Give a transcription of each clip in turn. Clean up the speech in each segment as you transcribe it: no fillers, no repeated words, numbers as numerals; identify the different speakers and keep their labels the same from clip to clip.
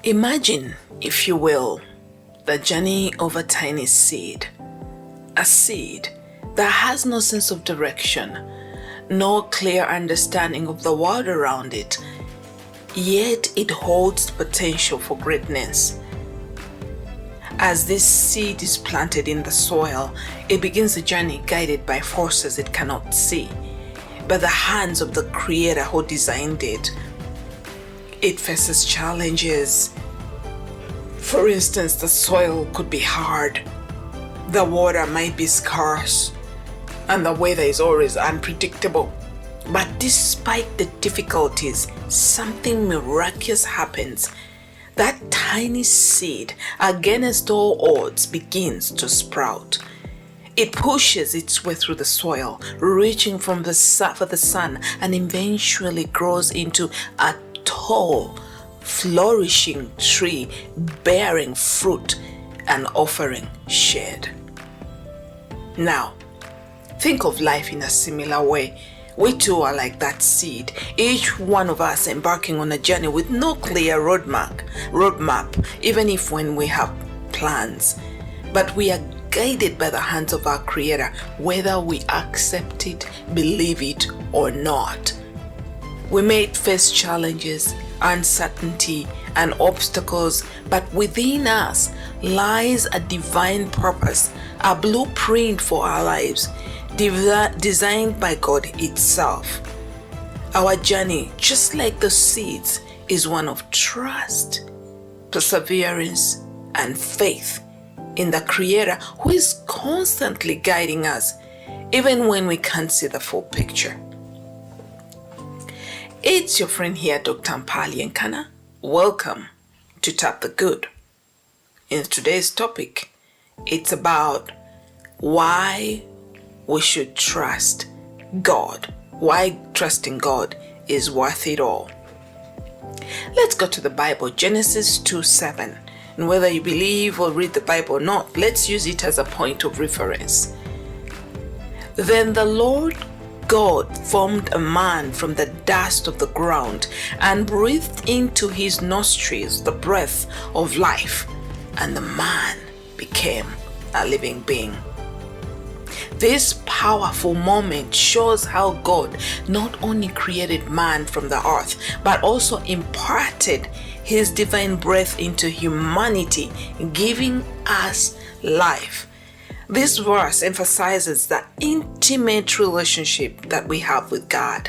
Speaker 1: Imagine, if you will, the journey of a tiny seed. A seed that has no sense of direction, no clear understanding of the world around it, yet it holds potential for greatness. As this seed is planted in the soil, it begins a journey guided by forces it cannot see, by the hands of the Creator who designed it. It faces challenges. For instance, the soil could be hard, the water might be scarce, and the weather is always unpredictable. But despite the difficulties, something miraculous happens. That tiny seed, against all odds, begins to sprout. It pushes its way through the soil, reaching for the sun, and eventually grows into a tall, flourishing tree, bearing fruit and offering shade. Now, think of life in a similar way. We too are like that seed, each one of us embarking on a journey with no clear roadmap, even if when we have plans. But we are guided by the hands of our Creator, whether we accept it, believe it, or not. We may face challenges, uncertainty, and obstacles, but within us lies a divine purpose, a blueprint for our lives, designed by God itself. Our journey, just like the seeds, is one of trust, perseverance, and faith in the Creator who is constantly guiding us, even when we can't see the full picture. It's your friend here, Dr. Mpali Nkana. Welcome to Tap the Good. In today's topic, it's about why we should trust God. Why trusting God is worth it all. Let's go to the Bible, Genesis 2:7. And whether you believe or read the Bible or not, let's use it as a point of reference. Then the Lord God formed a man from the dust of the ground and breathed into his nostrils the breath of life, and the man became a living being. This powerful moment shows how God not only created man from the earth, but also imparted his divine breath into humanity, giving us life. This verse emphasizes the intimate relationship that we have with God,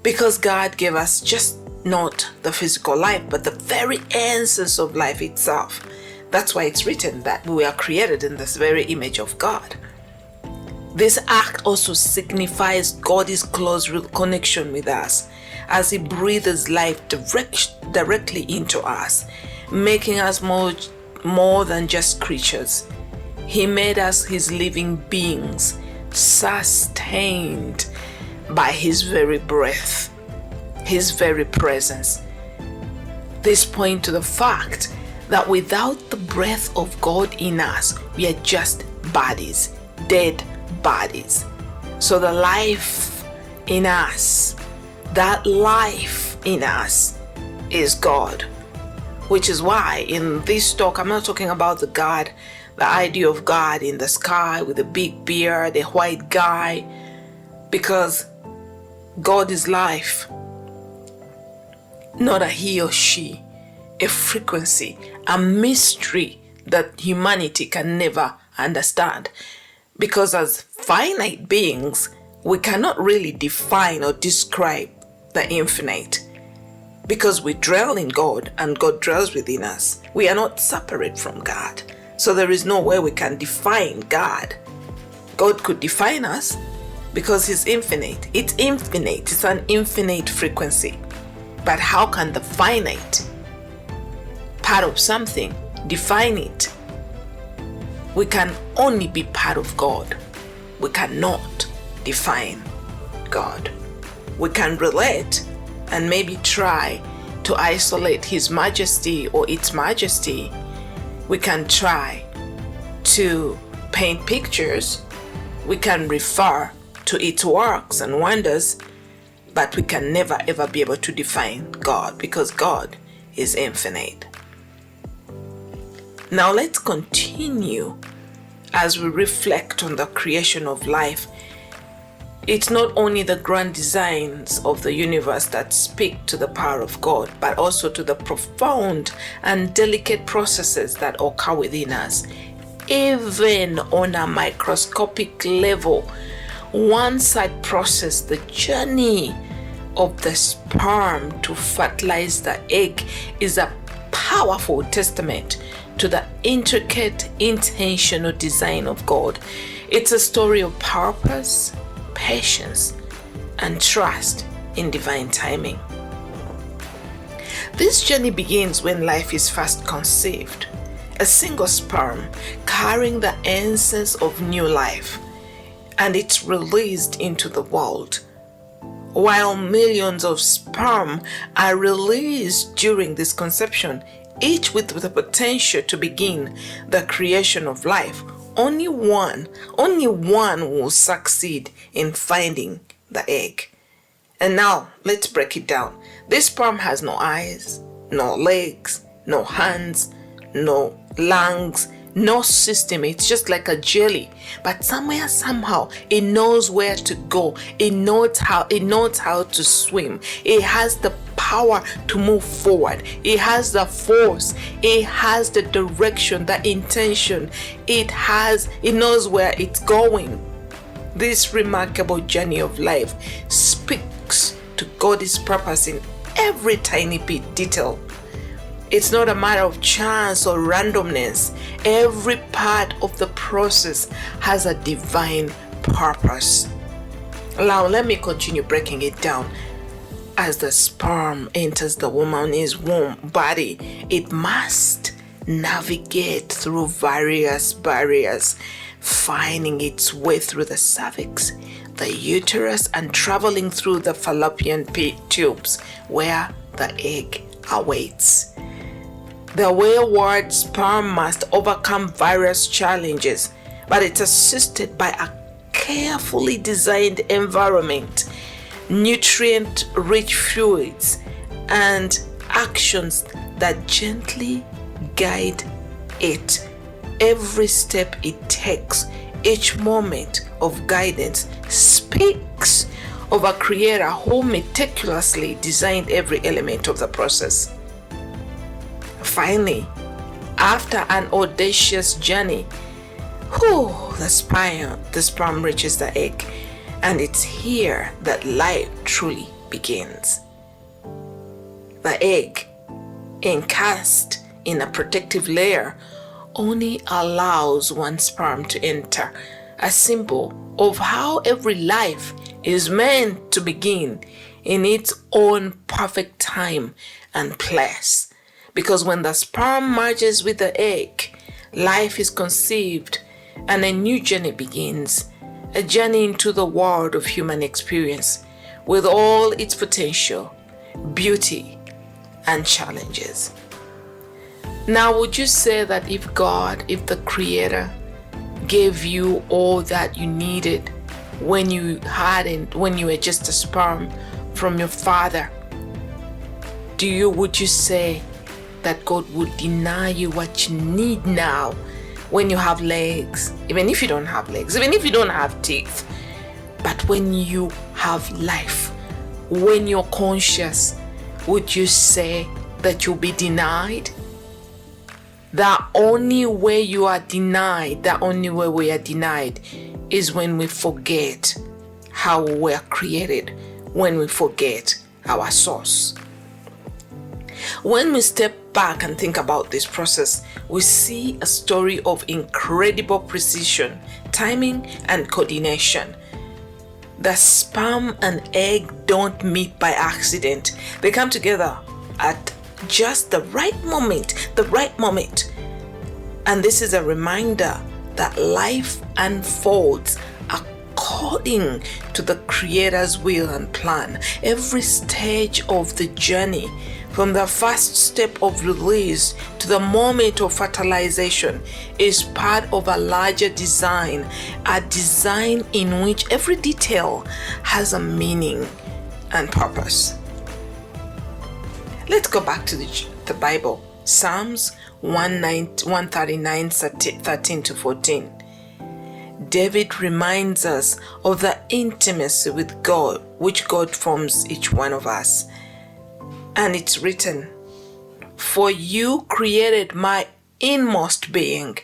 Speaker 1: because God gave us just not the physical life, but the very essence of life itself. That's why it's written that we are created in this very image of God. This act also signifies God's close connection with us, as He breathes life directly into us, making us more than just creatures. He made us His living beings, sustained by His very breath, His very presence. This points to the fact that without the breath of God in us, we are just bodies, dead bodies. So the life in us, that life in us is God. Which is why in this talk, I'm not talking about the idea of God in the sky with a big beard, a white guy, because God is life, not a he or she, a frequency, a mystery that humanity can never understand. Because as finite beings, we cannot really define or describe the infinite. Because we dwell in God and God dwells within us. We are not separate from God. So there is no way we can define God. God could define us because He's infinite. It's infinite. It's an infinite frequency. But how can the finite part of something define it? We can only be part of God. We cannot define God. We can relate and maybe try to isolate His majesty or its majesty. We can try to paint pictures. We can refer to its works and wonders, but we can never ever be able to define God, because God is infinite. Now let's continue as we reflect on the creation of life. It's not only the grand designs of the universe that speak to the power of God, but also to the profound and delicate processes that occur within us. Even on a microscopic level, one side process, the journey of the sperm to fertilize the egg, is a powerful testament to the intricate, intentional design of God. It's a story of purpose, patience, and trust in divine timing. This journey begins when life is first conceived, a single sperm carrying the essence of new life, and it's released into the world. While millions of sperm are released during this conception, each with the potential to begin the creation of life, only one will succeed in finding the egg. And now let's break it down. This sperm has no eyes, no legs, no hands, no lungs, no system. It's just like a jelly, but somehow it knows where to go. It knows how to swim. It has the power to move forward. It has the force. It has the direction, the intention. It knows where it's going. This remarkable journey of life speaks to God's purpose in every tiny bit detail. It's not a matter of chance or randomness. Every part of the process has a divine purpose. Now, let me continue breaking it down. As the sperm enters the woman's womb body, it must navigate through various barriers, finding its way through the cervix, the uterus, and traveling through the fallopian tubes where the egg awaits. The wayward sperm must overcome various challenges, but it's assisted by a carefully designed environment, nutrient-rich fluids, and actions that gently guide it. Every step it takes, each moment of guidance speaks of a creator who meticulously designed every element of the process. Finally, after an audacious journey, the sperm reaches the egg, and it's here that life truly begins. The egg, encased in a protective layer, only allows one sperm to enter, a symbol of how every life is meant to begin in its own perfect time and place. Because when the sperm merges with the egg, life is conceived and a new journey begins, a journey into the world of human experience with all its potential, beauty, and challenges. Now, would you say that if the Creator gave you all that you needed when you were just a sperm from your father, would you say that God would deny you what you need now when you have legs, even if you don't have legs, even if you don't have teeth? But when you have life, when you're conscious, would you say that you'll be denied? The only way we are denied is when we forget how we were created, when we forget our source. When we step back and think about this process, we see a story of incredible precision, timing, and coordination. The sperm and egg don't meet by accident. They come together at just the right moment. And this is a reminder that life unfolds according to the Creator's will and plan. Every stage of the journey, from the first step of release to the moment of fertilization, is part of a larger design, a design in which every detail has a meaning and purpose. Let's go back to the Bible. Psalms 139, 13 to 14. David reminds us of the intimacy with God, which God forms each one of us. And it's written, "For you created my inmost being.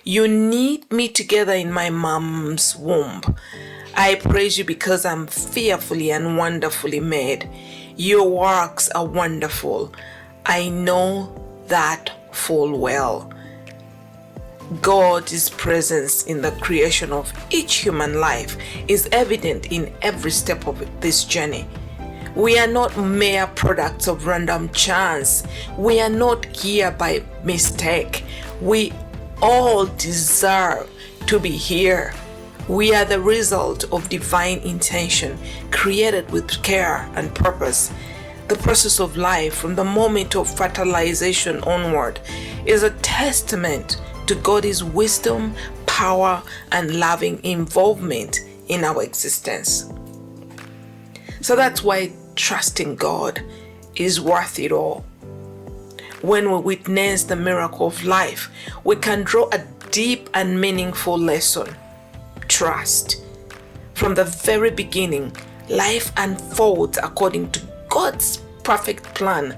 Speaker 1: You knit me together in my mom's womb. I praise you because I'm fearfully and wonderfully made. Your works are wonderful. I know that full well." God's presence in the creation of each human life is evident in every step of this journey. We are not mere products of random chance. We are not here by mistake. We all deserve to be here. We are the result of divine intention, created with care and purpose. The process of life from the moment of fertilization onward is a testament to God's wisdom, power, and loving involvement in our existence. So that's why trusting God is worth it all. When we witness the miracle of life, we can draw a deep and meaningful lesson. Trust. From the very beginning, life unfolds according to God's perfect plan,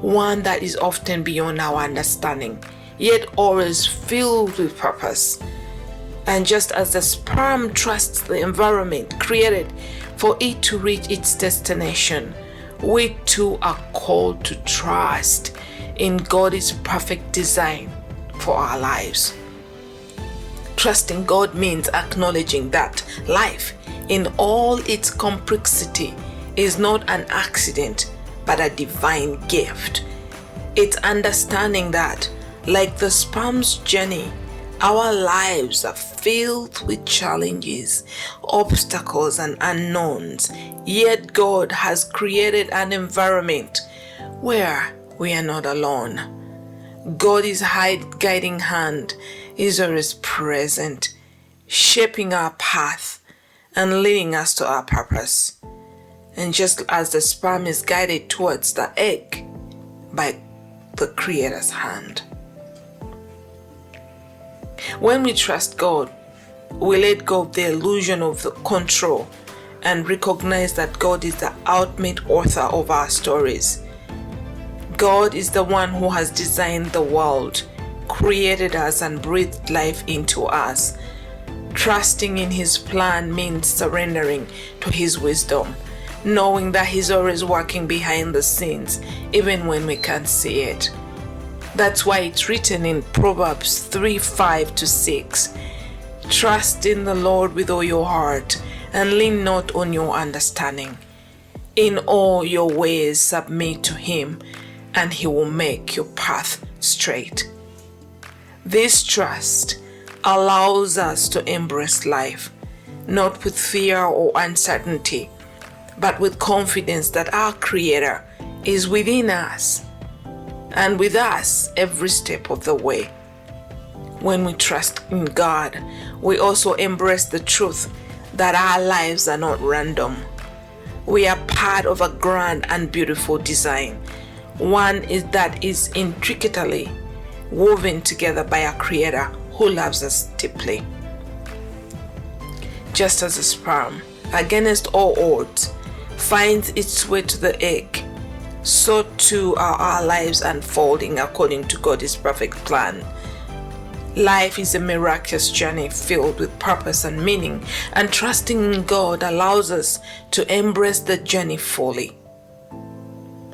Speaker 1: one that is often beyond our understanding, yet always filled with purpose. And just as the sperm trusts the environment created for it to reach its destination, we too are called to trust in God's perfect design for our lives. Trusting God means acknowledging that life, in all its complexity, is not an accident but a divine gift. It's understanding that, like the sperm's journey, our lives are filled with challenges, obstacles, and unknowns, yet God has created an environment where we are not alone. God's guiding hand is always present, shaping our path and leading us to our purpose. And just as the sperm is guided towards the egg by the Creator's hand. When we trust God, we let go of the illusion of the control and recognize that God is the ultimate author of our stories. God is the one who has designed the world, created us, and breathed life into us. Trusting in His plan means surrendering to His wisdom, knowing that He's always working behind the scenes, even when we can't see it. That's why it's written in Proverbs 3:5-6, "Trust in the Lord with all your heart, and lean not on your understanding. In all your ways submit to Him, and He will make your path straight." This trust allows us to embrace life, not with fear or uncertainty, but with confidence that our Creator is within us and with us every step of the way. When we trust in God, we also embrace the truth that our lives are not random. We are part of a grand and beautiful design, one that is intricately woven together by a Creator who loves us deeply. Just as a sperm, against all odds, finds its way to the egg, so too are our lives unfolding according to God's perfect plan. Life is a miraculous journey filled with purpose and meaning, and trusting in God allows us to embrace the journey fully.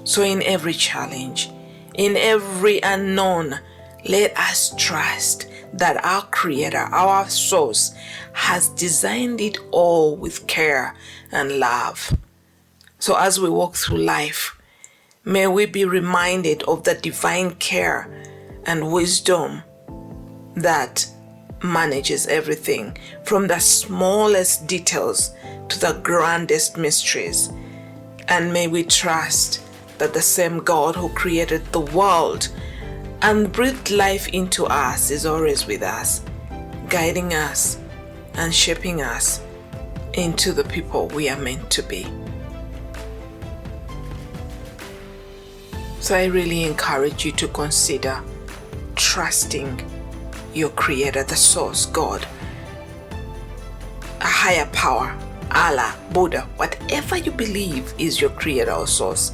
Speaker 1: So in every challenge, in every unknown, let us trust that our Creator, our source, has designed it all with care and love. So as we walk through life, may we be reminded of the divine care and wisdom that manages everything, from the smallest details to the grandest mysteries. And may we trust that the same God who created the world and breathed life into us is always with us, guiding us and shaping us into the people we are meant to be. So I really encourage you to consider trusting your Creator, the Source, God, a higher power, Allah, Buddha, whatever you believe is your Creator or Source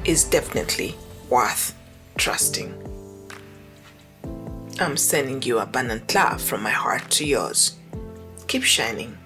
Speaker 1: is definitely worth trusting. I'm sending you abundant love from my heart to yours. Keep shining.